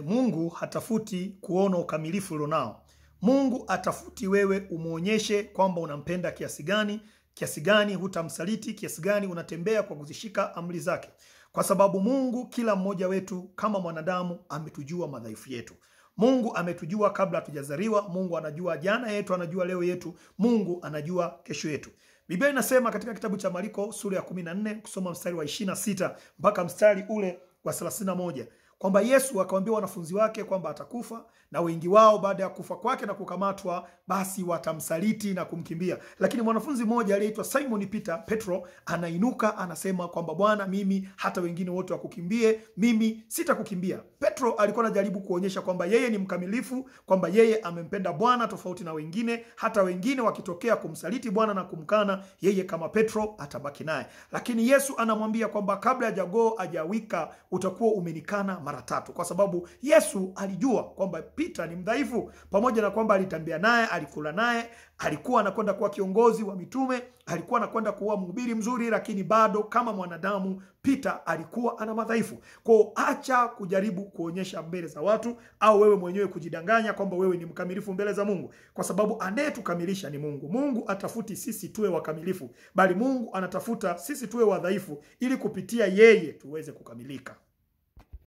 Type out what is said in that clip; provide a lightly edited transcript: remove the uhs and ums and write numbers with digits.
Mungu hatafuti kuona ukamilifu ulionao. Mungu atafuti wewe umuonyeshe kwamba unampenda kiasi gani hutamsaliti, kiasi gani unatembea kwa kuzishika amri zake. Kwa sababu Mungu kila mmoja wetu kama mwanadamu ametujua madhaifu yetu. Mungu ametujua kabla hatujazaliwa. Mungu anajua jana yetu, anajua leo yetu. Mungu anajua kesho yetu. Biblia inasema katika kitabu cha Marko sura ya 14 kusoma mstari wa 26 mpaka mstari ule wa 31 kwamba Yesu akawaambia wanafunzi wake kwamba atakufa, na wengi wao baada ya kufa kwake na kukamatwa basi watamsaliti na kumkimbia. Lakini mwanafunzi mmoja aliyeitwa Simon Petro anainuka anasema kwamba Bwana, mimi hata wengine wote wakukimbie, mimi sitakukimbia. Petro alikuwa anajaribu kuonyesha kwamba yeye ni mkamilifu, kwamba yeye amempenda Bwana tofauti na wengine. Hata wengine wakitokea kumsaliti Bwana na kumkana, yeye kama Petro atabaki naye. Lakini Yesu anamwambia kwamba kabla ya jogoo hajawika utakuwa umenikana mara 3, kwa sababu Yesu alijua kwamba Peter ni mdhaifu. Pamoja na kwamba alitembea naye, alikula naye, alikuwa anakwenda kuwa kiongozi wa mitume, alikuwa anakwenda kuwa mhubiri mzuri, lakini bado kama mwanadamu Peter alikuwa ana madhaifu. Kwa acha kujaribu kuonyesha mbele za watu au wewe mwenyewe kujidanganya kwamba wewe ni mkamilifu mbele za Mungu, kwa sababu anayetukamilisha ni Mungu. Mungu atafuti sisi tuwe wakamilifu, bali Mungu anatafuta sisi tuwe wadhaifu ili kupitia yeye tuweze kukamilika.